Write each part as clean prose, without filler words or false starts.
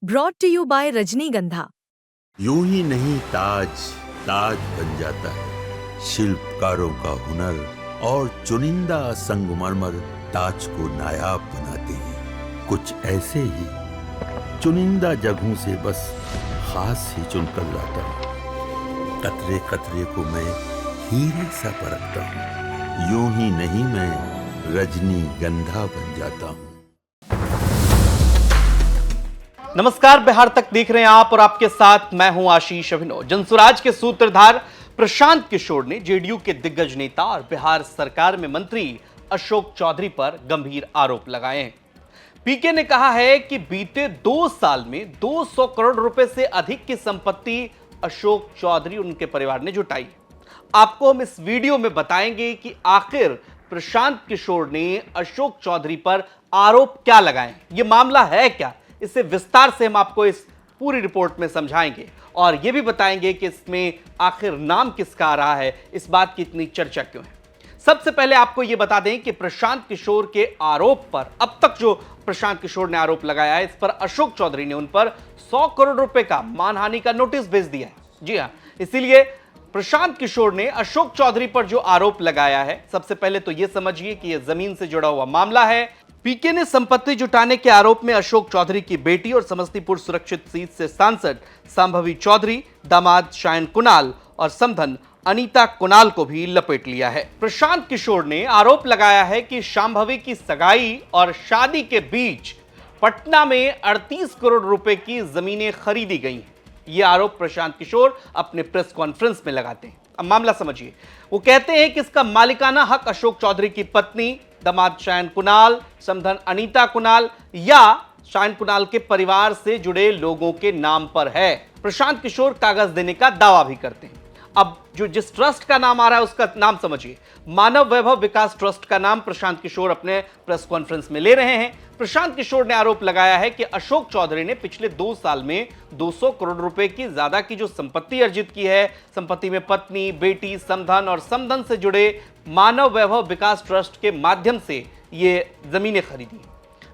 Brought to you bye रजनीगंधा। यूं ही नहीं ताज ताज बन जाता है, शिल्पकारों का हुनर और चुनिंदा संगमरमर ताज को नायाब बनाते हैं। कुछ ऐसे ही चुनिंदा जगहों से बस खास ही चुनकर लाता हूँ। कतरे कतरे को मैं हीरे सा परखता हूँ। यूं ही नहीं मैं रजनीगंधा बन जाता हूँ। नमस्कार, बिहार तक देख रहे हैं आप और आपके साथ मैं हूं आशीष अभिनव। जनसुराज के सूत्रधार प्रशांत किशोर ने जेडीयू के दिग्गज नेता और बिहार सरकार में मंत्री अशोक चौधरी पर गंभीर आरोप लगाए हैं। पीके ने कहा है कि बीते 2 साल में 200 करोड़ रुपए से अधिक की संपत्ति अशोक चौधरी और उनके परिवार ने जुटाई। आपको हम इस वीडियो में बताएंगे कि आखिर प्रशांत किशोर ने अशोक चौधरी पर आरोप क्या लगाए, यह मामला है क्या। इसे विस्तार से हम आपको इस पूरी रिपोर्ट में समझाएंगे और यह भी बताएंगे कि इसमें आखिर नाम किसका आ रहा है, इस बात की इतनी चर्चा क्यों है। सबसे पहले आपको यह बता दें कि प्रशांत किशोर के आरोप पर अब तक जो प्रशांत किशोर ने आरोप लगाया है, इस पर अशोक चौधरी ने उन पर 100 करोड़ रुपए का मानहानि का नोटिस भेज दिया है। जी हां, इसीलिए प्रशांत किशोर ने अशोक चौधरी पर जो आरोप लगाया है, सबसे पहले तो यह समझिए कि यह जमीन से जुड़ा हुआ मामला है। पीके ने संपत्ति जुटाने के आरोप में अशोक चौधरी की बेटी और समस्तीपुर सुरक्षित सीट से सांसद संभवी चौधरी, दामाद शायन कुणाल और समधन अनीता कुणाल को भी लपेट लिया है। प्रशांत किशोर ने आरोप लगाया है कि शांभवी की सगाई और शादी के बीच पटना में 38 करोड़ रुपए की जमीनें खरीदी गई हैं। यह आरोप प्रशांत किशोर अपने प्रेस कॉन्फ्रेंस में लगाते हैं। अब मामला समझिए। वो कहते हैं कि इसका मालिकाना हक अशोक चौधरी की पत्नी, दामाद शायन कुणाल, समधन अनीता कुणाल या शायन कुणाल के परिवार से जुड़े लोगों के नाम पर है। प्रशांत किशोर कागज देने का दावा भी करते हैं। अब जो जिस ट्रस्ट का नाम आ रहा है उसका नाम समझिए। मानव वैभव विकास ट्रस्ट का नाम प्रशांत किशोर अपने प्रेस कॉन्फ्रेंस में ले रहे हैं। प्रशांत किशोर ने आरोप लगाया है कि अशोक चौधरी ने पिछले 2 साल में 200 करोड़ रुपए की ज्यादा की जो संपत्ति अर्जित की है, संपत्ति में पत्नी, बेटी, समधन और समधन से जुड़े मानव वैभव विकास ट्रस्ट के माध्यम से ये जमीनें खरीदी।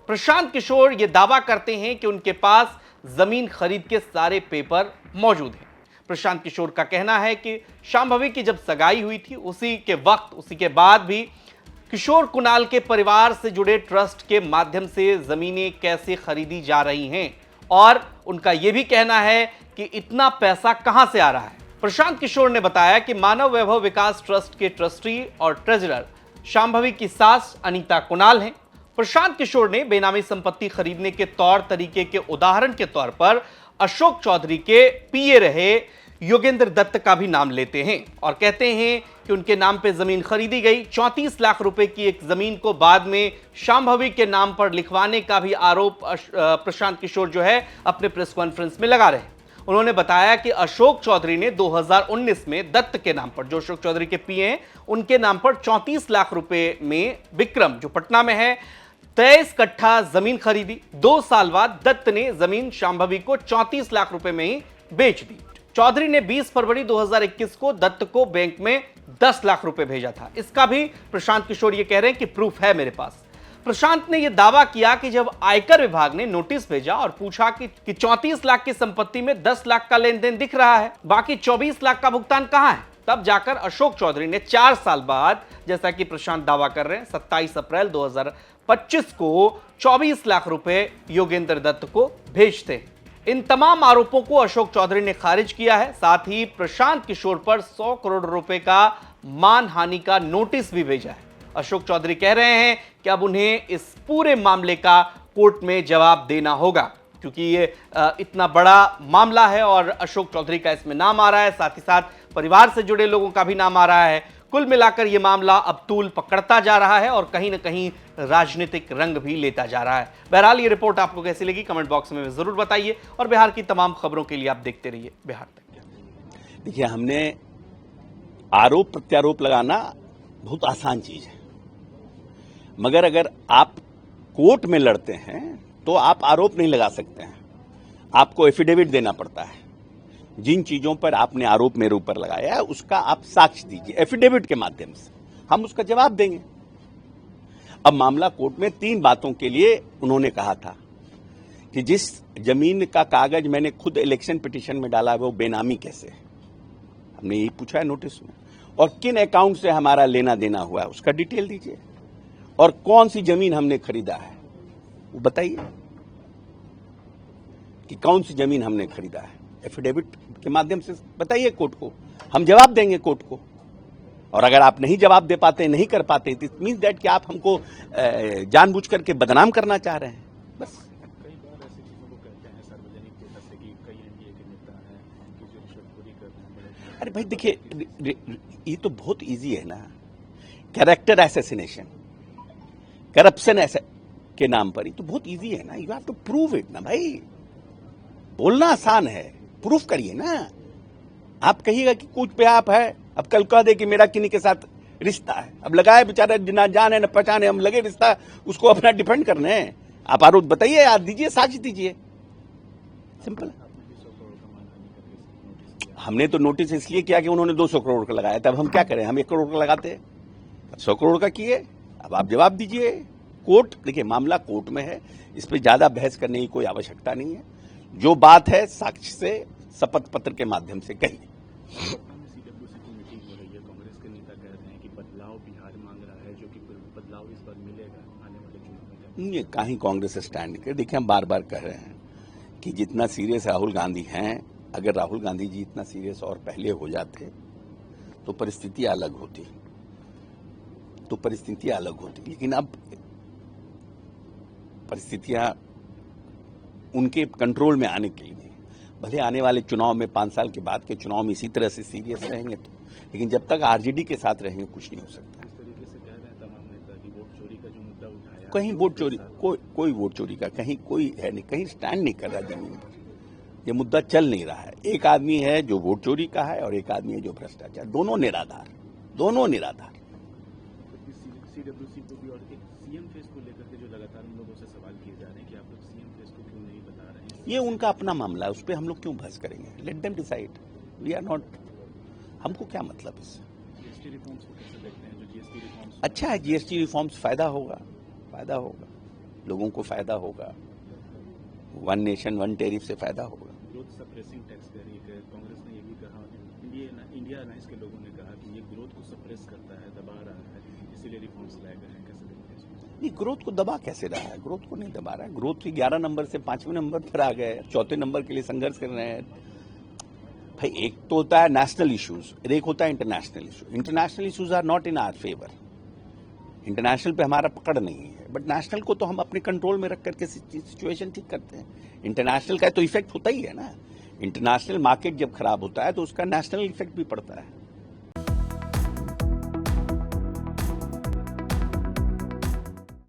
प्रशांत किशोर ये दावा करते हैं कि उनके पास जमीन खरीद के सारे पेपर मौजूद हैं। प्रशांत किशोर का कहना है कि शांभवी की जब सगाई हुई थी, उसी के बाद भी किशोर कुणाल के परिवार से जुड़े ट्रस्ट के माध्यम से जमीनें कैसे खरीदी जा रही हैं और उनका यह भी कहना है कि इतना पैसा कहां से आ रहा है। प्रशांत किशोर ने बताया कि मानव वैभव विकास ट्रस्ट के ट्रस्टी और ट्रेजरर शांभवी की सास अनीता कुणाल हैं। प्रशांत किशोर ने बेनामी संपत्ति खरीदने के तौर तरीके के उदाहरण के तौर पर अशोक चौधरी के पीए रहे योगेंद्र दत्त का भी नाम लेते हैं और कहते हैं कि उनके नाम पे जमीन खरीदी गई। 34 लाख रुपए की एक जमीन को बाद में शांभवी के नाम पर लिखवाने का भी आरोप प्रशांत किशोर जो है अपने प्रेस कॉन्फ्रेंस में लगा रहे हैं। उन्होंने बताया कि अशोक चौधरी ने 2019 में दत्त के नाम पर, जो अशोक चौधरी के पीए हैं, उनके नाम पर 34 लाख रुपए में विक्रम, जो पटना में है, 23 कट्ठा जमीन खरीदी। 2 साल बाद दत्त ने जमीन शांभवी को 34 लाख रुपए में ही बेच दी। चौधरी ने 20 फरवरी 2021 को दत्त को बैंक में 10 लाख रुपए भेजा था। इसका भी प्रशांत किशोर ये कह रहे हैं कि प्रूफ है मेरे पास। प्रशांत ने यह दावा किया कि जब आयकर विभाग ने नोटिस भेजा और पूछा कि 34 लाख की संपत्ति में 10 लाख का लेन देन दिख रहा है, बाकी 24 लाख का भुगतान कहां है, तब जाकर अशोक चौधरी ने 4 साल बाद, जैसा कि प्रशांत दावा कर रहे हैं, 27 अप्रैल 2025 को 24 लाख रुपए योगेंद्र दत्त को भेजते। इन तमाम आरोपों को अशोक चौधरी ने खारिज किया है। साथ ही प्रशांत किशोर पर 100 करोड़ रुपए का मानहानि का नोटिस भी भेजा है। अशोक चौधरी कह रहे हैं कि अब उन्हें इस पूरे मामले का कोर्ट में जवाब देना होगा, क्योंकि ये इतना बड़ा मामला है और अशोक चौधरी का इसमें नाम आ रहा है, साथ ही साथ परिवार से जुड़े लोगों का भी नाम आ रहा है। कुल मिलाकर यह मामला अब तूल पकड़ता जा रहा है और कहीं ना कहीं राजनीतिक रंग भी लेता जा रहा है। बहरहाल ये रिपोर्ट आपको कैसी लगी कमेंट बॉक्स में जरूर बताइए और बिहार की तमाम खबरों के लिए आप देखते रहिए बिहार तक। देखिए, हमने आरोप प्रत्यारोप लगाना बहुत आसान चीज है, मगर अगर आप कोर्ट में लड़ते हैं तो आप आरोप नहीं लगा सकते हैं, आपको एफिडेविट देना पड़ता है। जिन चीजों पर आपने आरोप मेरे ऊपर लगाया है उसका आप साक्ष्य दीजिए एफिडेविट के माध्यम से, हम उसका जवाब देंगे। अब मामला कोर्ट में 3 बातों के लिए उन्होंने कहा था कि जिस जमीन का कागज मैंने खुद इलेक्शन पिटीशन में डाला है वो बेनामी कैसे है। हमने यही पूछा है नोटिस में। और किन अकाउंट से हमारा लेना देना हुआ है उसका डिटेल दीजिए, और कौन सी जमीन हमने खरीदा है वो बताइए कि कौन सी जमीन हमने खरीदा है। एफिडेविट के माध्यम से बताइए कोर्ट को, हम जवाब देंगे कोर्ट को। और अगर आप नहीं जवाब दे पाते, नहीं कर पाते, इट मीन्स दैट कि आप हमको जानबूझ करके बदनाम करना चाह रहे हैं। बस कई बार ऐसी चीजों को कहते हैं सार्वजनिक तौर से कि कई एनडीए के नेता हैं उनकी जो रिश्वतखोरी कर रहे हैं। अरे भाई देखिए, ये तो बहुत इजी है ना, कैरेक्टर असैसिनेशन, करप्शन ऐसे के नाम पर, ये तो बहुत इजी है ना। You have to prove it ना भाई, बोलना आसान है, प्रूफ करिए ना। आप कहिएगा कि कुछ पे आप है, अब कल कह दे कि मेरा किन्हीं के साथ रिश्ता है, अब लगाए बेचारा ना जान है ना पहचान है, हम लगे रिश्ता उसको अपना डिफेंड करने हैं। आप आरोप बताइए, यार दीजिए, साक्ष्य दीजिए, सिंपल। हमने तो नोटिस इसलिए किया कि उन्होंने 200 करोड़ का लगाया, तब हम क्या करें, हम 1 करोड़ का लगाते, 100 करोड़ का किए। अब आप जवाब दीजिए। कोर्ट, देखिए मामला कोर्ट में है, इस पर ज्यादा बहस करने की कोई आवश्यकता नहीं है। जो बात है साक्ष्य से, शपथ पत्र के माध्यम से कहिए। सीडब्ल्यूसी की मीटिंग हो रही है, कांग्रेस के नेता कह रहे हैं कि बदलाव बिहार मांग रहा है, जो कि बदलाव इस बार मिलेगा आने वाले चुनाव में। ये कहीं कांग्रेस स्टैंड नहीं कर। देखिए हम बार बार कह रहे हैं कि जितना सीरियस राहुल गांधी हैं, अगर राहुल गांधी जी इतना सीरियस और पहले हो जाते तो परिस्थिति अलग होती, लेकिन अब परिस्थितियां उनके कंट्रोल में आने के लिए, भले आने वाले चुनाव में 5 साल के बाद के चुनाव में इसी तरह से सीरियस रहेंगे तो, लेकिन जब तक आरजेडी के साथ रहेंगे कुछ नहीं हो सकता। इस तरीके से कह रहे हैं तमाम नेता कि वोट चोरी का जो मुद्दा उठाया, कहीं वोट चोरी, कोई वोट चोरी का कहीं कोई है नहीं, कहीं स्टैंड नहीं कर रहा जमीन पर। ये मुद्दा चल नहीं रहा है। एक आदमी है जो वोट चोरी का है और एक आदमी है जो भ्रष्टाचार, दोनों निराधार। सीडब्ल्यूसी को भी और एक सीएम फेस को लेकर के जो लगातार उन लोगों से सवाल किए जा रहे हैं कि आप लोग सीएम फेस को क्यों नहीं बता रहे हैं। ये उनका अपना मामला है, उस पर हम लोग क्यों बहस करेंगे। Let them decide, we are not, हमको क्या मतलब इससे। जीएसटी रिफॉर्म्स को कैसे देखते हैं, जो जीएसटी रिफॉर्म्स अच्छा है, जीएसटी रिफॉर्म्स फायदा होगा, लोगों को फायदा होगा, वन नेशन वन टैरिफ से फायदा होगा। ग्रोथ सप्रेसिंग टैक्स कह रही है कांग्रेस ने, ये भी कहा, इंडिया अलायंस के लोगों ने कहा कि ये ग्रोथ को सप्रेस करता है, दबा रहा है, इसीलिए रिफॉर्म्स लाए गए हैं। कैसे देखते हैं इसको? नहीं, ग्रोथ को दबा कैसे रहा है, ग्रोथ को नहीं दबा रहा है। ग्रोथ ही 11 नंबर से 5वें नंबर पर आ गए, 4थे नंबर के लिए संघर्ष कर रहे हैं। भाई एक तो होता है नेशनल इश्यूज, एक होता है international issue. International issues are not in our favour, international पे हमारा पकड़ नहीं है, बट नेशनल को तो हम अपने कंट्रोल में रख करके सिचुएशन ठीक करते हैं। इंटरनेशनल का तो इफेक्ट होता ही है ना, इंटरनेशनल मार्केट जब खराब होता है तो उसका नेशनल इफेक्ट भी पड़ता है।